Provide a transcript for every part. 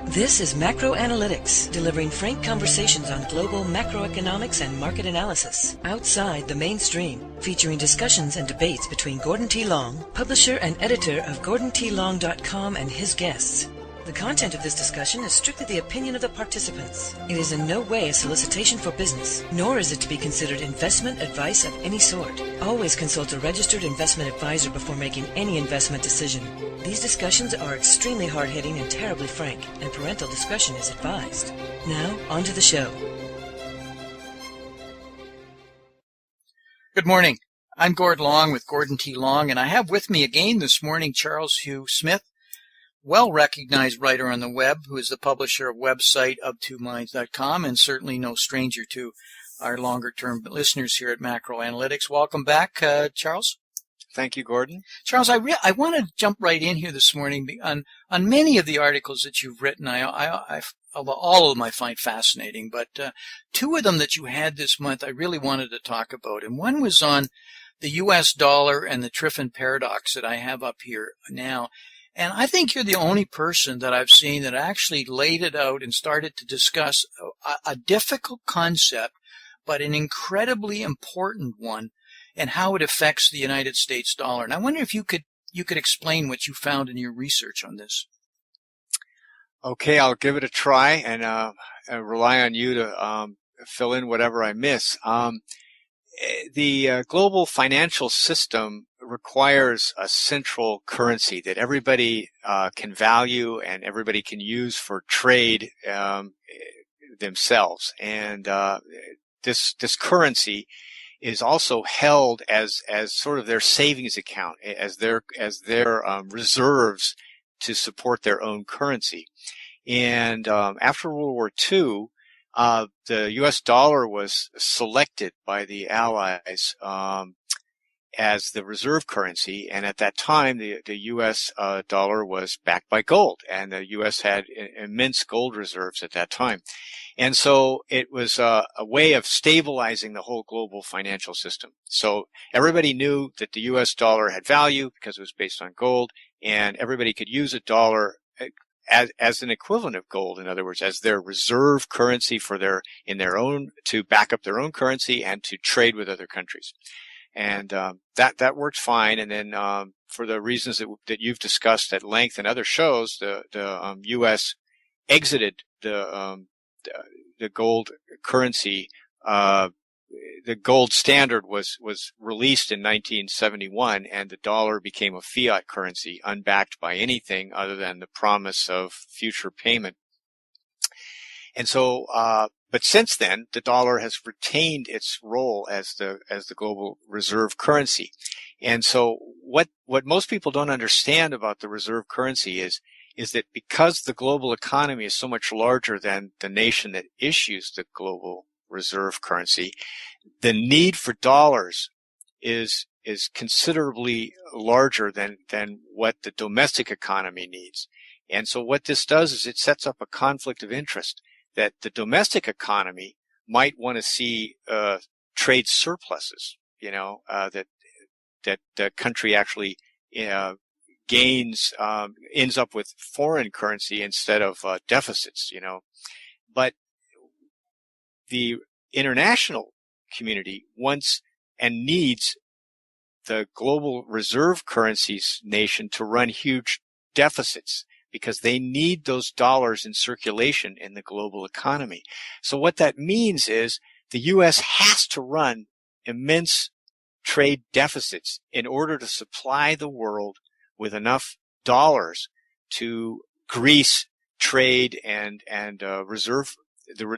This is Macro Analytics, delivering frank conversations on global macroeconomics and market analysis, outside the mainstream, featuring discussions and debates between Gordon T. Long, publisher and editor of GordonTLong.com, and his guests. The content of this discussion is strictly the opinion of the participants. It is in no way a solicitation for business, nor is it to be considered investment advice of any sort. Always consult a registered investment advisor before making any investment decision. These discussions are extremely hard-hitting and terribly frank, and parental discretion is advised. Now, on to the show. Good morning. I'm Gord Long with Gordon T. Long, and I have with me again this morning Charles Hugh Smith, well-recognized writer on the web, who is the publisher of website up2minds.com, and certainly no stranger to our longer-term listeners here at Macro Analytics. Welcome back, Charles. Thank you, Gordon. Charles, I want to jump right in here this morning on many of the articles that you've written. All of them I find fascinating, but two of them that you had this month I really wanted to talk about, and one was on the U.S. dollar and the Triffin Paradox that I have up here now. And I think you're the only person that I've seen that actually laid it out and started to discuss a difficult concept, but an incredibly important one, and how it affects the United States dollar. And I wonder if you could explain what you found in your research on this. Okay, I'll give it a try and rely on you to fill in whatever I miss. The global financial system requires a central currency that everybody can value and everybody can use for trade themselves. And this currency is also held as sort of their savings account, as their reserves to support their own currency. And after World War II, the U.S. dollar was selected by the Allies as the reserve currency, and at that time the U.S. dollar was backed by gold, and the U.S. had immense gold reserves at that time. And so it was a way of stabilizing the whole global financial system. So everybody knew that the U.S. dollar had value because it was based on gold, and everybody could use a dollar as an equivalent of gold, in other words, as their reserve currency to back up their own currency and to trade with other countries. And that worked fine. And then for the reasons that you've discussed at length in other shows, the U.S. exited the gold currency. The gold standard was released in 1971, and the dollar became a fiat currency, unbacked by anything other than the promise of future payment. And so, but since then, the dollar has retained its role as the global reserve currency. And so, what most people don't understand about the reserve currency is that because the global economy is so much larger than the nation that issues the global reserve currency, the need for dollars is considerably larger than what the domestic economy needs. And so what this does is it sets up a conflict of interest that the domestic economy might want to see trade surpluses, that the country actually gains, ends up with foreign currency instead of deficits, But the international community wants and needs the global reserve currencies nation to run huge deficits because they need those dollars in circulation in the global economy. So what that means is the U.S. has to run immense trade deficits in order to supply the world with enough dollars to grease trade and reserve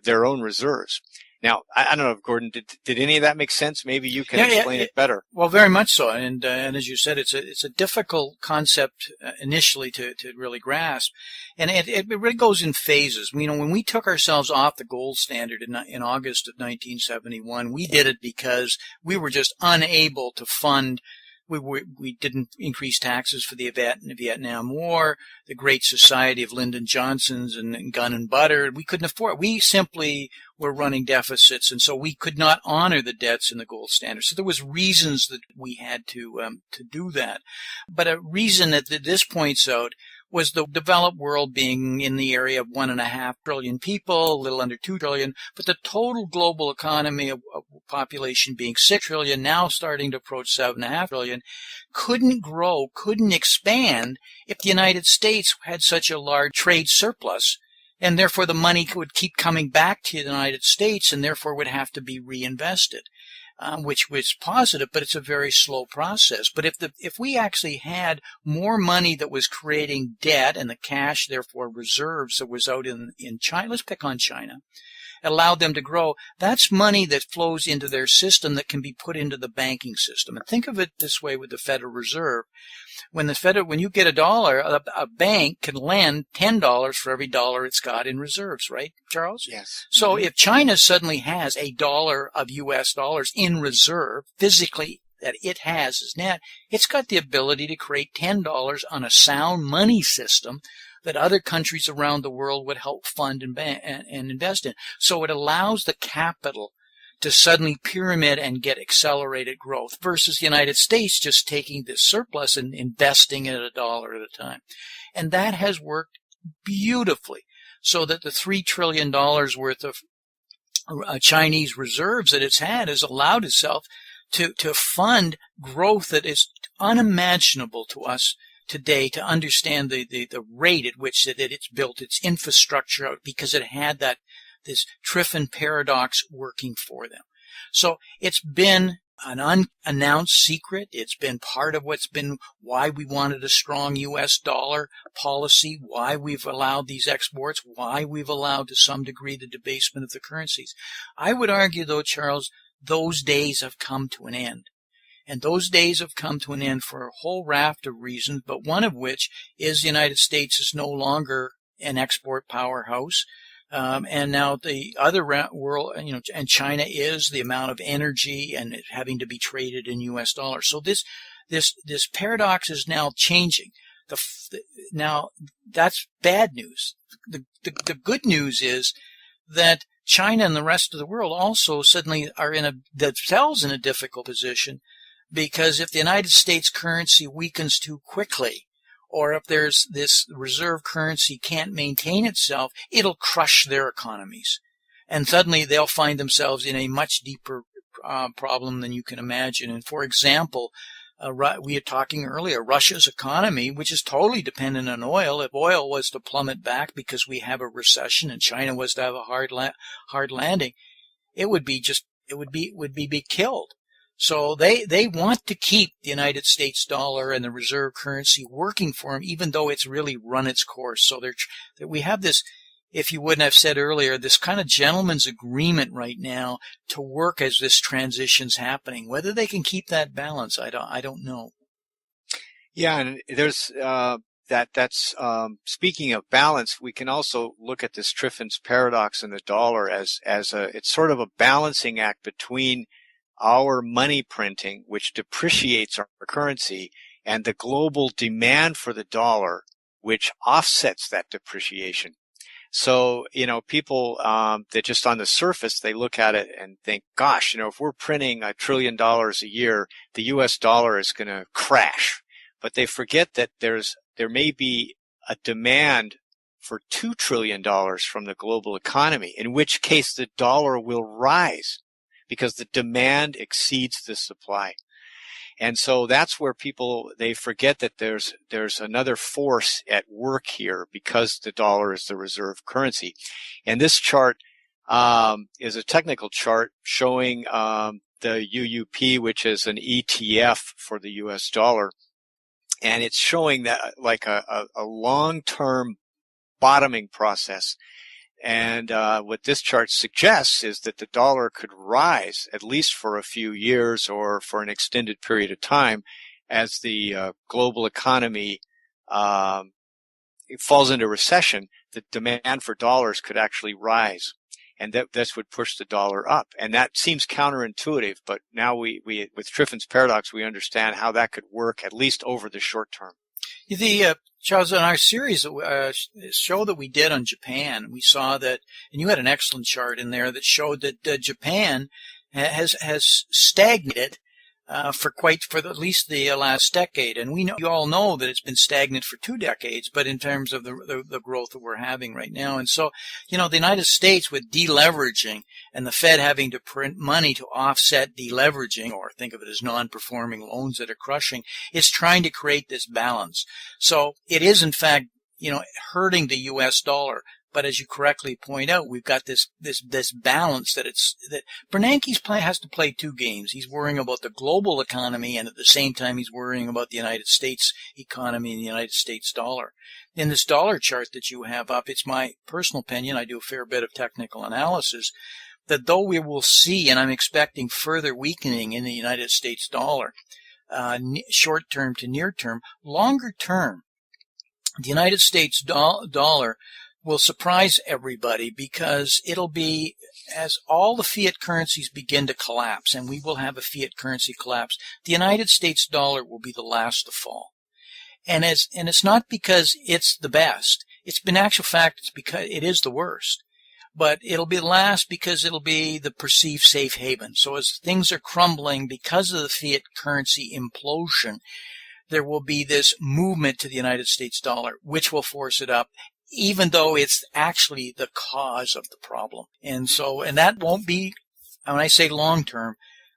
their own reserves. Now, I don't know if Gordon, did any of that make sense? Maybe you can explain it better. Well, very much so. And as you said, it's a difficult concept initially to really grasp. And it really goes in phases. When we took ourselves off the gold standard in August of 1971, we did it because we were just unable to fund. We didn't increase taxes for the Vietnam War, the Great Society of Lyndon Johnson's and Gun and Butter. We couldn't afford it. We simply were running deficits, and so we could not honor the debts in the gold standard. So there was reasons that we had to do that. But a reason that this points out was the developed world being in the area of 1.5 trillion people, a little under 2 trillion, but the total global economy of population being 6 trillion, now starting to approach 7.5 trillion, couldn't grow, couldn't expand if the United States had such a large trade surplus. And therefore the money would keep coming back to the United States and therefore would have to be reinvested, which was positive, but it's a very slow process. But if we actually had more money that was creating debt and the cash, therefore reserves that was out in China, let's pick on China, allowed them to grow, that's money that flows into their system that can be put into the banking system. And think of it this way with the Federal Reserve. When you get a dollar, a bank can lend $10 for every dollar it's got in reserves, right, Charles? Yes. So if China suddenly has $1 of U.S. dollars in reserve, physically that it has as net, it's got the ability to create $10 on a sound money system that other countries around the world would help fund and invest in. So it allows the capital to suddenly pyramid and get accelerated growth versus the United States just taking this surplus and investing it $1 at a time. And that has worked beautifully so that the $3 trillion worth of Chinese reserves that it's had has allowed itself to fund growth that is unimaginable to us today, to understand the rate at which it's built its infrastructure out, because it had this Triffin Paradox working for them. So it's been an unannounced secret. It's been part of why we wanted a strong U.S. dollar policy, why we've allowed these exports, why we've allowed to some degree the debasement of the currencies. I would argue, though, Charles, those days have come to an end. And those days have come to an end for a whole raft of reasons, but one of which is the United States is no longer an export powerhouse. And now the other world, and China is, the amount of energy and it having to be traded in U.S. dollars. So this paradox is now changing. Now that's bad news. The good news is that China and the rest of the world also suddenly are themselves in a difficult position, because if the United States currency weakens too quickly, or if there's this reserve currency can't maintain itself, it'll crush their economies. And suddenly they'll find themselves in a much deeper problem than you can imagine. And for example, we were talking earlier, Russia's economy, which is totally dependent on oil, if oil was to plummet back because we have a recession and China was to have a hard landing, it would be killed. So they want to keep the United States dollar and the reserve currency working for them, even though it's really run its course. So we have this, if you wouldn't have said earlier, this kind of gentleman's agreement right now to work as this transition's happening. Whether they can keep that balance, I don't know. Yeah, and there's that's speaking of balance, we can also look at this Triffin's Paradox and the dollar as it's sort of a balancing act between our money printing, which depreciates our currency, and the global demand for the dollar, which offsets that depreciation. So, people that just on the surface, they look at it and think, gosh, if we're printing $1 trillion a year, the U.S. dollar is going to crash. But they forget that there may be a demand for $2 trillion from the global economy, in which case the dollar will rise, because the demand exceeds the supply. And so that's where they forget that there's another force at work here, because the dollar is the reserve currency. And this chart is a technical chart showing the UUP, which is an ETF for the US dollar. And it's showing that like a long-term bottoming process. And what this chart suggests is that the dollar could rise, at least for a few years or for an extended period of time, as the global economy falls into recession. The demand for dollars could actually rise, and this would push the dollar up. And that seems counterintuitive, but now we with Triffin's Paradox, we understand how that could work, at least over the short term. Charles, in our series show that we did on Japan, we saw that, and you had an excellent chart in there that showed that Japan has stagnated for at least the last decade, and you all know that it's been stagnant for 2 decades. But in terms of the growth that we're having right now, and so the United States with deleveraging and the Fed having to print money to offset deleveraging, or think of it as non-performing loans that are crushing, is trying to create this balance. So it is in fact hurting the U.S. dollar. But as you correctly point out, we've got this balance that Bernanke's has to play 2 games. He's worrying about the global economy, and at the same time he's worrying about the United States economy and the United States dollar. In this dollar chart that you have up, it's my personal opinion, I do a fair bit of technical analysis, that though we will see, and I'm expecting further weakening in the United States dollar, short term to near term, longer term, the United States dollar will surprise everybody, because it'll be, as all the fiat currencies begin to collapse, and we will have a fiat currency collapse, the United States dollar will be the last to fall. And it's not because it's the best. In actual fact, it's because it is the worst. But it'll be last because it'll be the perceived safe haven. So as things are crumbling because of the fiat currency implosion, there will be this movement to the United States dollar, which will force it up, even though it's actually the cause of the problem. And that won't be, when I say long term,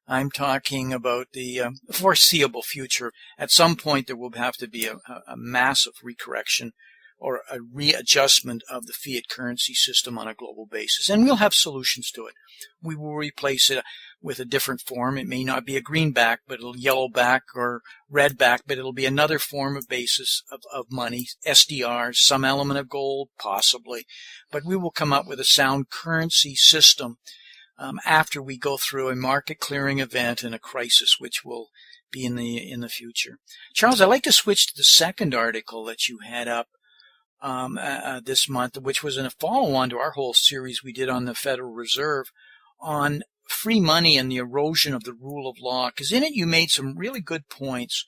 I'm talking about the foreseeable future. At some point, there will have to be a massive recorrection or a readjustment of the fiat currency system on a global basis. And we'll have solutions to it. We will replace it with a different form. It may not be a greenback, but it'll yellowback or redback, but it'll be another form of basis of money, SDRs, some element of gold, possibly. But we will come up with a sound currency system after we go through a market clearing event and a crisis, which will be in the future. Charles, I'd like to switch to the second article that you had up this month, which was in a follow-on to our whole series we did on the Federal Reserve on free money and the erosion of the rule of law. Because in it you made some really good points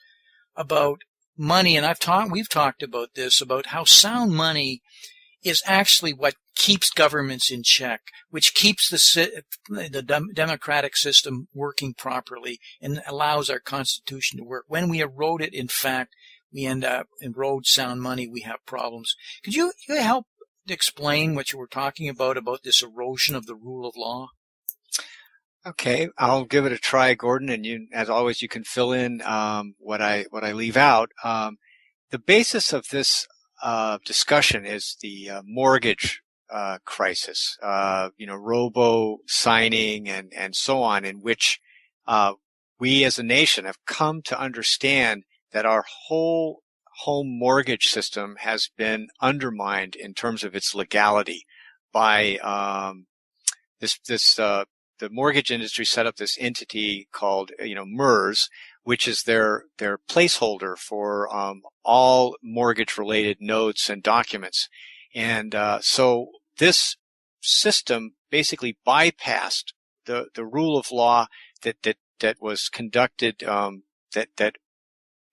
about money, and we've talked about this, about how sound money is actually what keeps governments in check, which keeps the democratic system working properly and allows our Constitution to work. When we erode it, in fact, we end up erode sound money, we have problems. Could you help explain what you were talking about this erosion of the rule of law? Okay, I'll give it a try, Gordon, and you, as always, you can fill in what I leave out. The basis of this discussion is the mortgage crisis, robo signing and so on, in which we as a nation have come to understand that our whole home mortgage system has been undermined in terms of its legality by the mortgage industry set up this entity called MERS, which is their placeholder for all mortgage related notes and documents. And so this system basically bypassed the rule of law that was conducted, that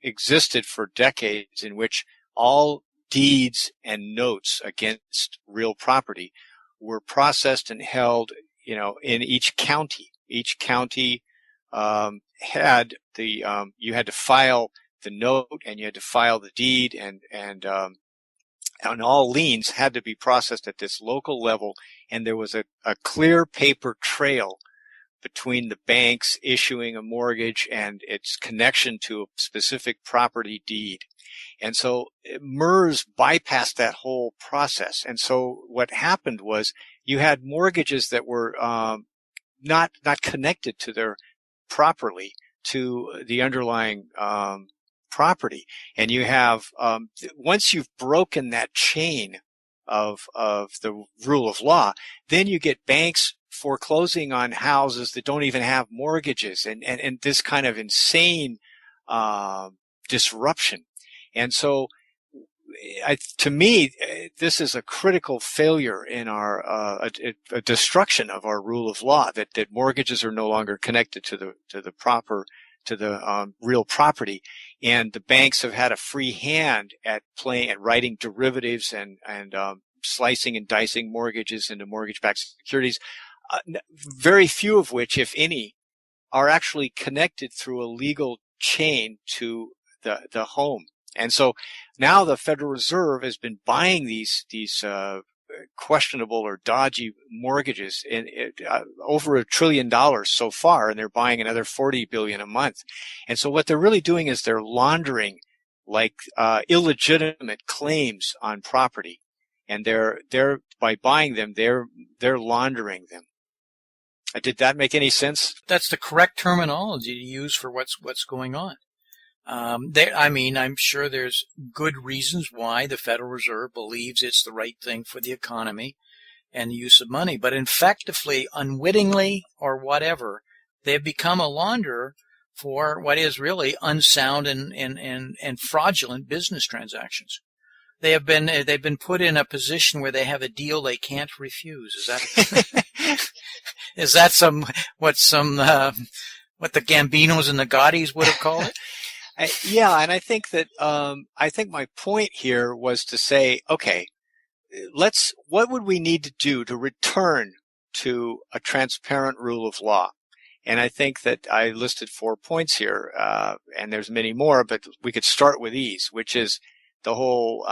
existed for decades, in which all deeds and notes against real property were processed and held, in each county. Each county had you had to file the note and you had to file the deed, and all liens had to be processed at this local level, and there was a clear paper trail between the banks issuing a mortgage and its connection to a specific property deed. And so MERS bypassed that whole process. And so what happened was you had mortgages that were not connected to their properly to the underlying property. And you have once you've broken that chain of the rule of law, then you get banks foreclosing on houses that don't even have mortgages, and this kind of insane disruption. And so to me, this is a critical failure in our a destruction of our rule of law, that mortgages are no longer connected to the proper real property, and the banks have had a free hand at writing derivatives and slicing and dicing mortgages into mortgage-backed securities, very few of which, if any, are actually connected through a legal chain to the home. And so now the Federal Reserve has been buying these questionable or dodgy mortgages in over $1 trillion so far, and they're buying another $40 billion a month. And so what they're really doing is they're laundering illegitimate claims on property, and they're by buying them, they're laundering them. Did that make any sense? That's the correct terminology to use for what's going on. I'm sure there's good reasons why the Federal Reserve believes it's the right thing for the economy and the use of money, but effectively, unwittingly or whatever, they've become a launderer for what is really unsound and fraudulent business transactions. They've been put in a position where they have a deal they can't refuse. Is that what the Gambinos and the Gaudis would have called it? Yeah, and I think that my point here was to say, okay, what would we need to do to return to a transparent rule of law? And I think that I listed 4 points here, and there's many more, but we could start with these, which is the whole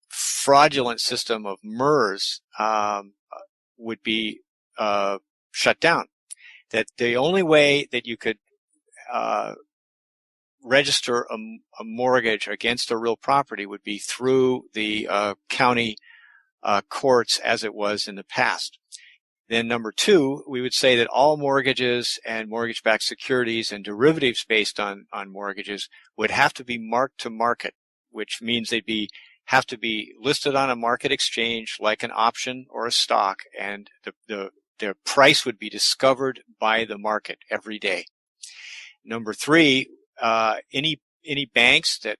fraudulent system of MERS would be shut down. That the only way that you could register a mortgage against a real property would be through the county courts as it was in the past. Then number 2, we would say that all mortgages and mortgage-backed securities and derivatives based on mortgages would have to be marked to market, which means they'd have to be listed on a market exchange like an option or a stock, and their price would be discovered by the market every day. Number 3, any banks that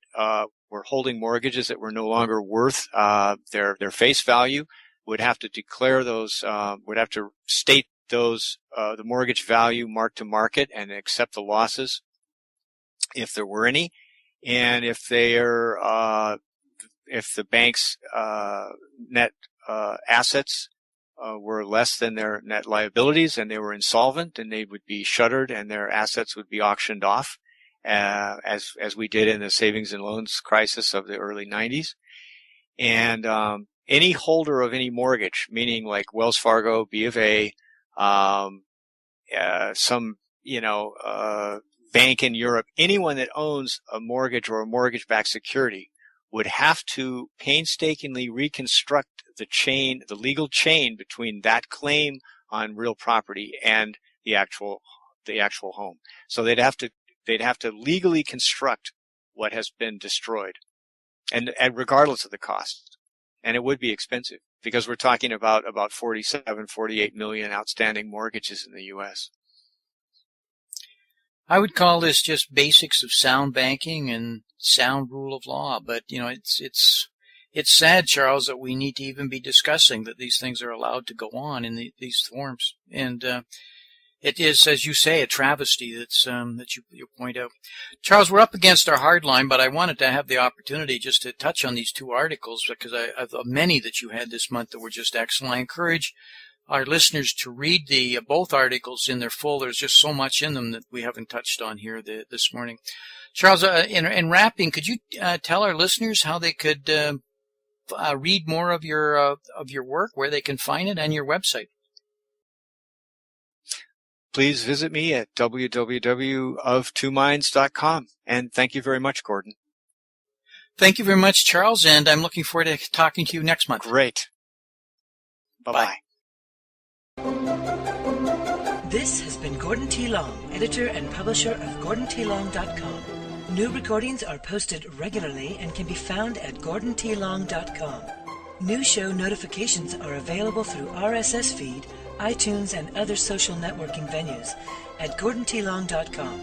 were holding mortgages that were no longer worth their face value would have to declare those, would have to state those the mortgage value marked to market and accept the losses if there were any. And if the bank's net assets were less than their net liabilities and they were insolvent, then they would be shuttered and their assets would be auctioned off, as we did in the savings and loans crisis of the early 90s. And any holder of any mortgage, meaning like Wells Fargo, B of A, some bank in Europe, anyone that owns a mortgage or a mortgage-backed security would have to painstakingly reconstruct the legal chain between that claim on real property and the actual home. So they'd have to legally construct what has been destroyed, and regardless of the cost. And it would be expensive because we're talking about 48 million outstanding mortgages in the U.S. I would call this just basics of sound banking and sound rule of law. But, it's sad, Charles, that we need to even be discussing that these things are allowed to go on in these forms. And it is, as you say, a travesty that you point out. Charles, we're up against our hard line, but I wanted to have the opportunity just to touch on these 2 articles because of many that you had this month that were just excellent. I encourage our listeners to read both articles in their full. There's just so much in them that we haven't touched on here this morning. Charles, in wrapping, could you tell our listeners how they could read more of your work, where they can find it, and your website? Please visit me at www.of2minds.com. And thank you very much, Gordon. Thank you very much, Charles, and I'm looking forward to talking to you next month. Great. Bye-bye. This has been Gordon T. Long, editor and publisher of GordonTLong.com. New recordings are posted regularly and can be found at GordonTLong.com. New show notifications are available through RSS feed, iTunes, and other social networking venues at GordonTLong.com.